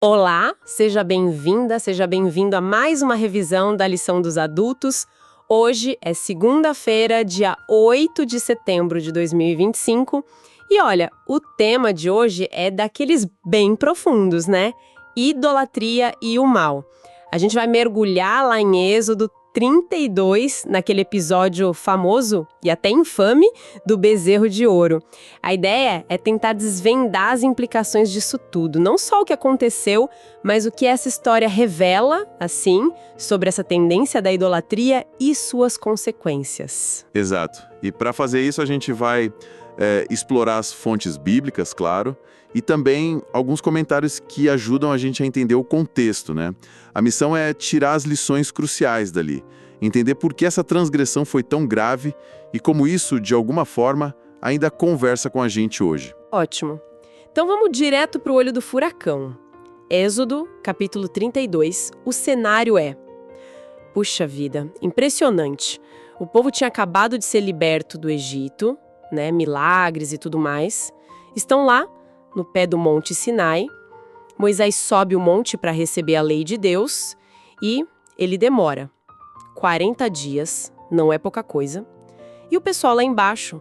Olá, seja bem-vinda, seja bem-vindo a mais uma revisão da lição dos adultos. Hoje é segunda-feira, dia 8 de setembro de 2025. E olha, o tema de hoje é daqueles bem profundos, né? Idolatria e o mal. A gente vai mergulhar lá em Êxodo 32, naquele episódio famoso e até infame do bezerro de ouro. A ideia é tentar desvendar as implicações disso tudo, não só o que aconteceu, mas o que essa história revela, assim, sobre essa tendência da idolatria e suas consequências. Exato. E para fazer isso a gente vai explorar as fontes bíblicas, claro, e também alguns comentários que ajudam a gente a entender o contexto, né? A missão é tirar as lições cruciais dali, entender por que essa transgressão foi tão grave e como isso, de alguma forma, ainda conversa com a gente hoje. Ótimo. Então vamos direto para o olho do furacão. Êxodo, capítulo 32, o cenário é... Puxa vida, impressionante. O povo tinha acabado de ser liberto do Egito, né, milagres e tudo mais. Estão lá, no pé do Monte Sinai. Moisés sobe o monte para receber a lei de Deus e ele demora. 40 dias, não é pouca coisa. E o pessoal lá embaixo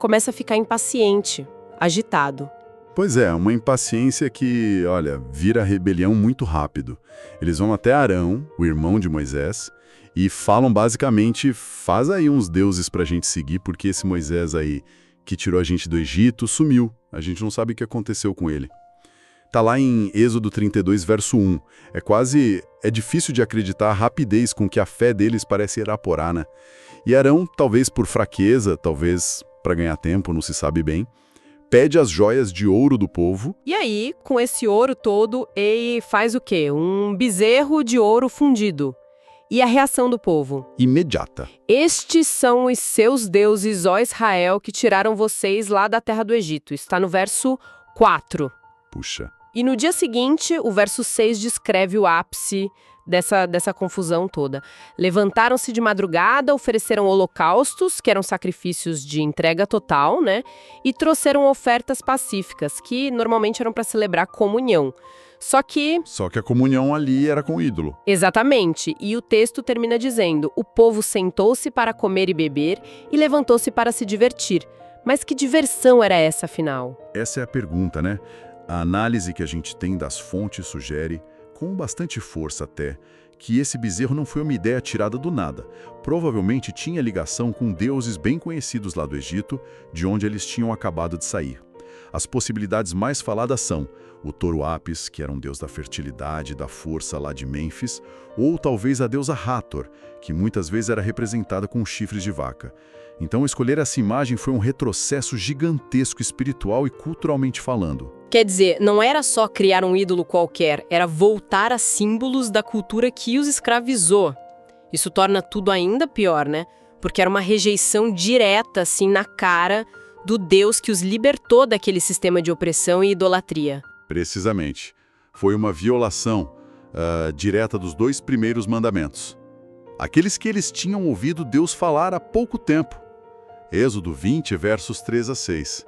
começa a ficar impaciente, agitado. Pois é, uma impaciência que, olha, vira rebelião muito rápido. Eles vão até Arão, o irmão de Moisés, e falam basicamente, faz aí uns deuses pra gente seguir, porque esse Moisés aí que tirou a gente do Egito sumiu. A gente não sabe o que aconteceu com ele. Tá lá em Êxodo 32, verso 1. É difícil de acreditar a rapidez com que a fé deles parece evaporar, né? E Arão, talvez por fraqueza, talvez para ganhar tempo, não se sabe bem, pede as joias de ouro do povo. E aí, com esse ouro todo, ele faz o quê? Um bezerro de ouro fundido. E a reação do povo? Imediata. Estes são os seus deuses, ó Israel, que tiraram vocês lá da terra do Egito. Está no verso 4. Puxa. E no dia seguinte, o verso 6 descreve o ápice dessa confusão toda. Levantaram-se de madrugada, ofereceram holocaustos, que eram sacrifícios de entrega total, né? E trouxeram ofertas pacíficas, que normalmente eram para celebrar comunhão. Só que a comunhão ali era com o ídolo. Exatamente. E o texto termina dizendo: o povo sentou-se para comer e beber e levantou-se para se divertir. Mas que diversão era essa, afinal? Essa é a pergunta, né? A análise que a gente tem das fontes sugere, com bastante força até, que esse bezerro não foi uma ideia tirada do nada. Provavelmente tinha ligação com deuses bem conhecidos lá do Egito, de onde eles tinham acabado de sair. As possibilidades mais faladas são o touro Apis, que era um deus da fertilidade e da força lá de Mênfis, ou talvez a deusa Hathor, que muitas vezes era representada com chifres de vaca. Então, escolher essa imagem foi um retrocesso gigantesco espiritual e culturalmente falando. Quer dizer, não era só criar um ídolo qualquer, era voltar a símbolos da cultura que os escravizou. Isso torna tudo ainda pior, né? Porque era uma rejeição direta, assim, na cara do Deus que os libertou daquele sistema de opressão e idolatria. Precisamente. Foi uma violação direta dos 2 primeiros mandamentos. Aqueles que eles tinham ouvido Deus falar há pouco tempo. Êxodo 20, versos 3 a 6.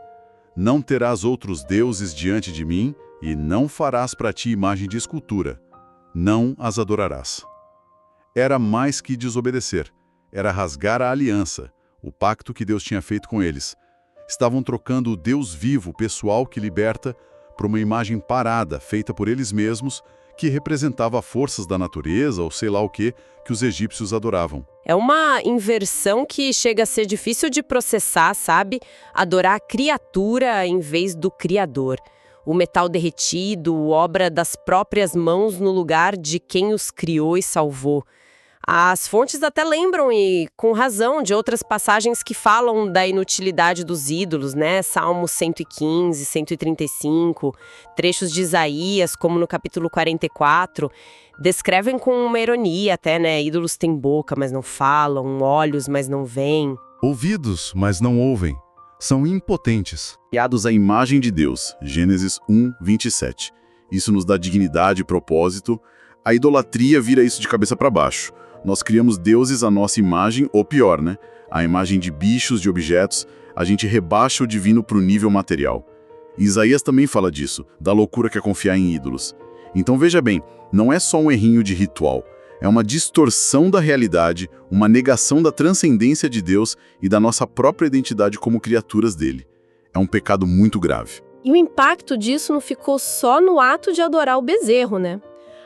Não terás outros deuses diante de mim, e não farás para ti imagem de escultura. Não as adorarás. Era mais que desobedecer. Era rasgar a aliança, o pacto que Deus tinha feito com eles. Estavam trocando o Deus vivo, pessoal que liberta, por uma imagem parada, feita por eles mesmos, que representava forças da natureza ou sei lá o que os egípcios adoravam. É uma inversão que chega a ser difícil de processar, sabe? Adorar a criatura em vez do Criador. O metal derretido, obra das próprias mãos no lugar de quem os criou e salvou. As fontes até lembram, e com razão, de outras passagens que falam da inutilidade dos ídolos, né? Salmos 115, 135, trechos de Isaías, como no capítulo 44, descrevem com uma ironia até, né? Ídolos têm boca, mas não falam, olhos, mas não veem. Ouvidos, mas não ouvem. São impotentes. Criados à imagem de Deus, Gênesis 1, 27. Isso nos dá dignidade e propósito. A idolatria vira isso de cabeça para baixo. Nós criamos deuses à nossa imagem, ou pior, né? A imagem de bichos, de objetos, a gente rebaixa o divino para o nível material. Isaías também fala disso, da loucura que é confiar em ídolos. Então veja bem, não é só um errinho de ritual, é uma distorção da realidade, uma negação da transcendência de Deus e da nossa própria identidade como criaturas dele. É um pecado muito grave. E o impacto disso não ficou só no ato de adorar o bezerro, né?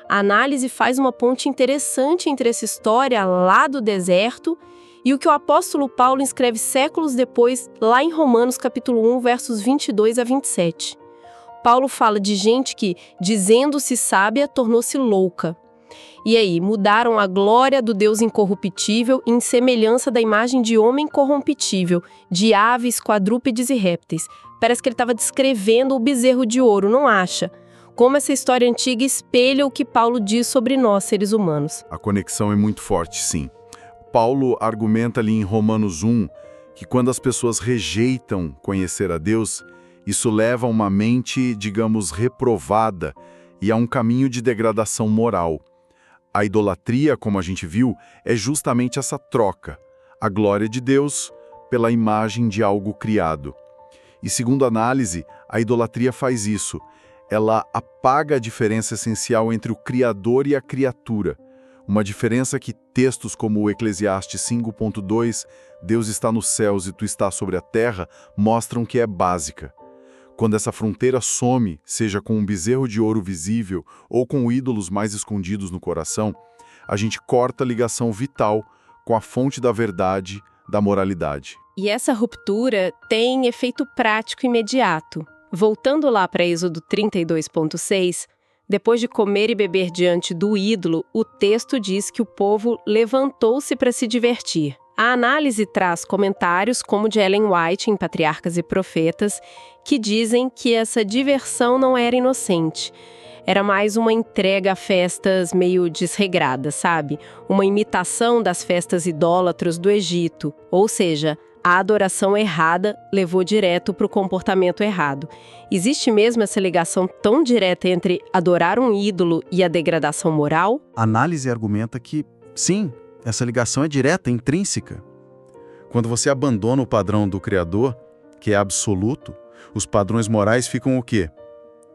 A análise faz uma ponte interessante entre essa história lá do deserto e o que o apóstolo Paulo escreve séculos depois, lá em Romanos capítulo 1, versos 22 a 27. Paulo fala de gente que, dizendo-se sábia, tornou-se louca. E aí, mudaram a glória do Deus incorruptível em semelhança da imagem de homem corromptível, de aves, quadrúpedes e répteis. Parece que ele estava descrevendo o bezerro de ouro, não acha? Como essa história antiga espelha o que Paulo diz sobre nós, seres humanos. A conexão é muito forte, sim. Paulo argumenta ali em Romanos 1 que quando as pessoas rejeitam conhecer a Deus, isso leva a uma mente, digamos, reprovada e a um caminho de degradação moral. A idolatria, como a gente viu, é justamente essa troca, a glória de Deus pela imagem de algo criado. E segundo a análise, a idolatria faz isso. Ela apaga a diferença essencial entre o Criador e a criatura. Uma diferença que textos como o Eclesiastes 5.2, Deus está nos céus e tu estás sobre a terra, mostram que é básica. Quando essa fronteira some, seja com um bezerro de ouro visível ou com ídolos mais escondidos no coração, a gente corta a ligação vital com a fonte da verdade, da moralidade. E essa ruptura tem efeito prático imediato. Voltando lá para Êxodo 32.6, depois de comer e beber diante do ídolo, o texto diz que o povo levantou-se para se divertir. A análise traz comentários como de Ellen White em Patriarcas e Profetas, que dizem que essa diversão não era inocente. Era mais uma entrega a festas meio desregradas, sabe? Uma imitação das festas idólatras do Egito. Ou seja, a adoração errada levou direto para o comportamento errado. Existe mesmo essa ligação tão direta entre adorar um ídolo e a degradação moral? A análise argumenta que, sim, essa ligação é direta, intrínseca. Quando você abandona o padrão do Criador, que é absoluto, os padrões morais ficam o quê?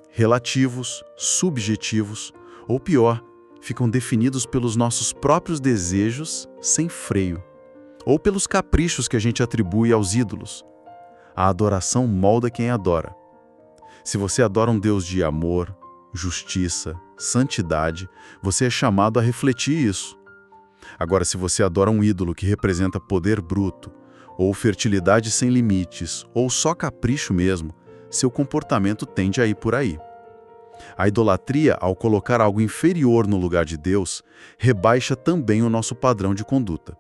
Relativos, subjetivos, ou pior, ficam definidos pelos nossos próprios desejos sem freio, ou pelos caprichos que a gente atribui aos ídolos. A adoração molda quem adora. Se você adora um Deus de amor, justiça, santidade, você é chamado a refletir isso. Agora, se você adora um ídolo que representa poder bruto, ou fertilidade sem limites, ou só capricho mesmo, seu comportamento tende a ir por aí. A idolatria, ao colocar algo inferior no lugar de Deus, rebaixa também o nosso padrão de conduta.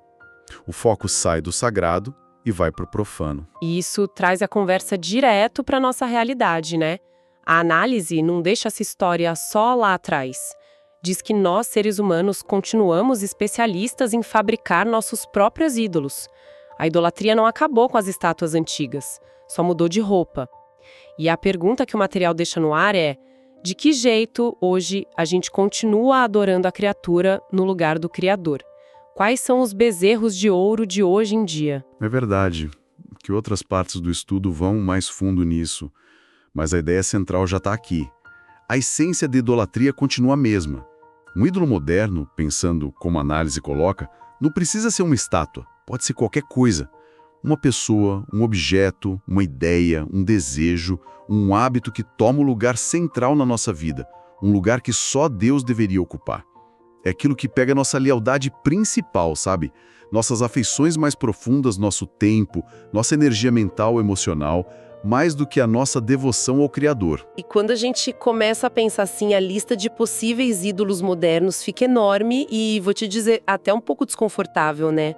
O foco sai do sagrado e vai para o profano. E isso traz a conversa direto para a nossa realidade, né? A análise não deixa essa história só lá atrás. Diz que nós, seres humanos, continuamos especialistas em fabricar nossos próprios ídolos. A idolatria não acabou com as estátuas antigas, só mudou de roupa. E a pergunta que o material deixa no ar é: de que jeito, hoje, a gente continua adorando a criatura no lugar do Criador? Quais são os bezerros de ouro de hoje em dia? É verdade que outras partes do estudo vão mais fundo nisso, mas a ideia central já está aqui. A essência da idolatria continua a mesma. Um ídolo moderno, pensando como a análise coloca, não precisa ser uma estátua, pode ser qualquer coisa. Uma pessoa, um objeto, uma ideia, um desejo, um hábito que toma um lugar central na nossa vida, um lugar que só Deus deveria ocupar. É aquilo que pega nossa lealdade principal, sabe? Nossas afeições mais profundas, nosso tempo, nossa energia mental, emocional, mais do que a nossa devoção ao Criador. E quando a gente começa a pensar assim, a lista de possíveis ídolos modernos fica enorme e, vou te dizer, até um pouco desconfortável, né?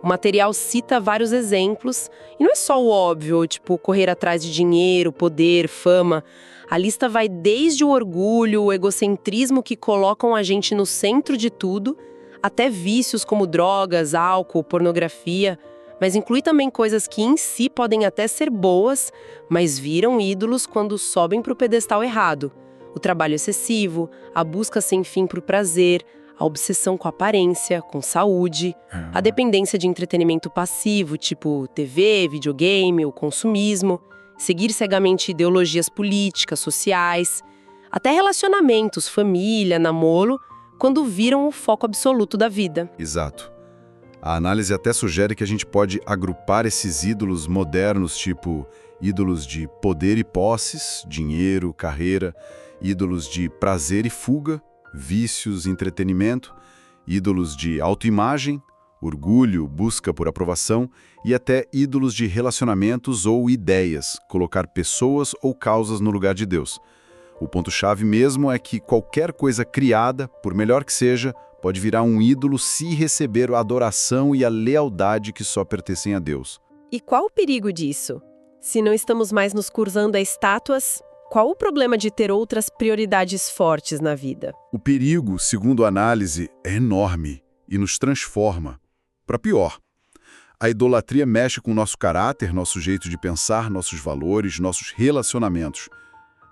O material cita vários exemplos, e não é só o óbvio, tipo correr atrás de dinheiro, poder, fama. A lista vai desde o orgulho, o egocentrismo que colocam a gente no centro de tudo, até vícios como drogas, álcool, pornografia, mas inclui também coisas que em si podem até ser boas, mas viram ídolos quando sobem para o pedestal errado. O trabalho excessivo, a busca sem fim por prazer, a obsessão com aparência, com saúde, a dependência de entretenimento passivo, tipo TV, videogame, o consumismo, seguir cegamente ideologias políticas, sociais. até relacionamentos, família, namoro, quando viram o foco absoluto da vida. Exato. A análise até sugere que a gente pode agrupar esses ídolos modernos, tipo ídolos de poder e posses, dinheiro, carreira, ídolos de prazer e fuga, vícios, entretenimento, ídolos de autoimagem, orgulho, busca por aprovação e até ídolos de relacionamentos ou ideias, colocar pessoas ou causas no lugar de Deus. O ponto-chave mesmo é que qualquer coisa criada, por melhor que seja, pode virar um ídolo se receber a adoração e a lealdade que só pertencem a Deus. E qual o perigo disso? Se não estamos mais nos cursando a estátuas, qual o problema de ter outras prioridades fortes na vida? O perigo, segundo a análise, é enorme e nos transforma. Para pior, a idolatria mexe com o nosso caráter, nosso jeito de pensar, nossos valores, nossos relacionamentos.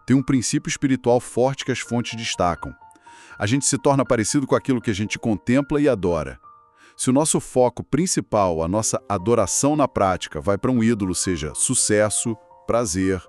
Tem um princípio espiritual forte que as fontes destacam. A gente se torna parecido com aquilo que a gente contempla e adora. Se o nosso foco principal, a nossa adoração na prática, vai para um ídolo, seja sucesso, prazer,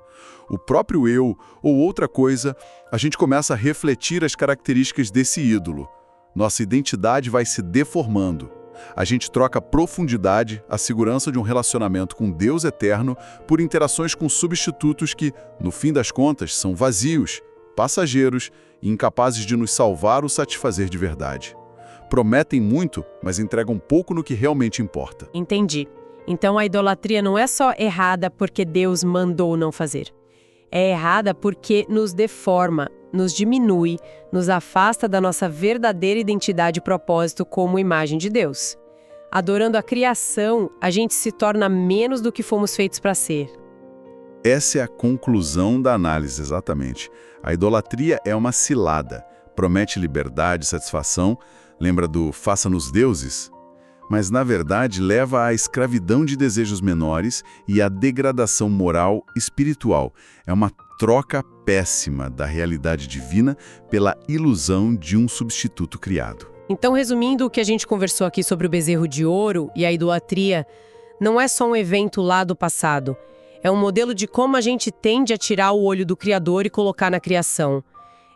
o próprio eu ou outra coisa, a gente começa a refletir as características desse ídolo. Nossa identidade vai se deformando. A gente troca a profundidade, a segurança de um relacionamento com Deus eterno por interações com substitutos que, no fim das contas, são vazios, passageiros e incapazes de nos salvar ou satisfazer de verdade. Prometem muito, mas entregam pouco no que realmente importa. Entendi. Então a idolatria não é só errada porque Deus mandou não fazer. É errada porque nos deforma, nos diminui, nos afasta da nossa verdadeira identidade e propósito como imagem de Deus. Adorando a criação, a gente se torna menos do que fomos feitos para ser. Essa é a conclusão da análise, exatamente. A idolatria é uma cilada, promete liberdade e satisfação, lembra do faça-nos deuses? Mas, na verdade, leva à escravidão de desejos menores e à degradação moral e espiritual. É uma troca péssima da realidade divina pela ilusão de um substituto criado. Então, resumindo o que a gente conversou aqui sobre o bezerro de ouro e a idolatria, não é só um evento lá do passado. É um modelo de como a gente tende a tirar o olho do Criador e colocar na criação.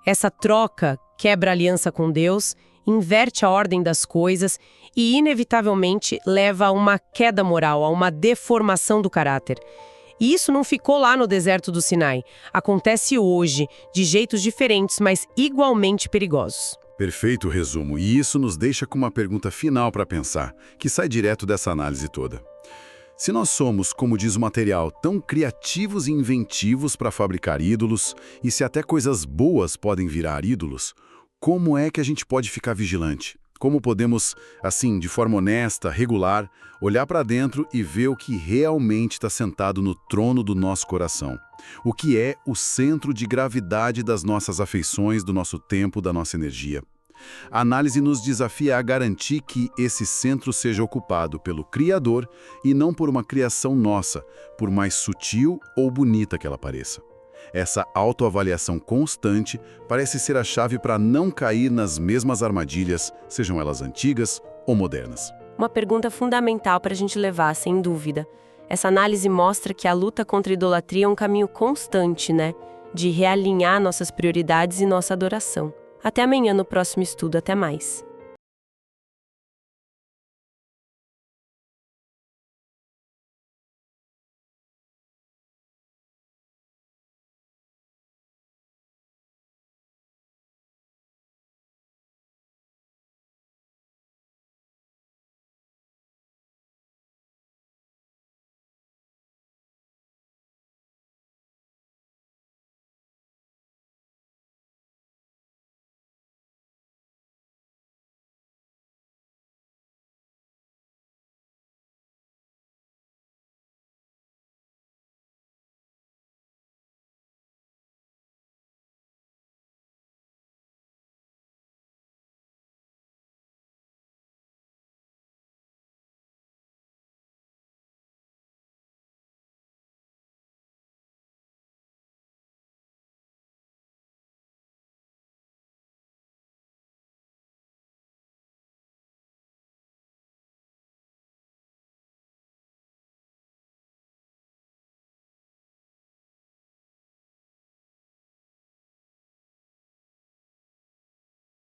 Essa troca quebra a aliança com Deus, inverte a ordem das coisas e, inevitavelmente, leva a uma queda moral, a uma deformação do caráter. E isso não ficou lá no deserto do Sinai. Acontece hoje, de jeitos diferentes, mas igualmente perigosos. Perfeito resumo. E isso nos deixa com uma pergunta final para pensar, que sai direto dessa análise toda. Se nós somos, como diz o material, tão criativos e inventivos para fabricar ídolos, e se até coisas boas podem virar ídolos, como é que a gente pode ficar vigilante? Como podemos, assim, de forma honesta, regular, olhar para dentro e ver o que realmente está sentado no trono do nosso coração? O que é o centro de gravidade das nossas afeições, do nosso tempo, da nossa energia? A análise nos desafia a garantir que esse centro seja ocupado pelo Criador e não por uma criação nossa, por mais sutil ou bonita que ela pareça. Essa autoavaliação constante parece ser a chave para não cair nas mesmas armadilhas, sejam elas antigas ou modernas. Uma pergunta fundamental para a gente levar, sem dúvida. Essa análise mostra que a luta contra a idolatria é um caminho constante, né? De realinhar nossas prioridades e nossa adoração. Até amanhã no próximo estudo. Até mais.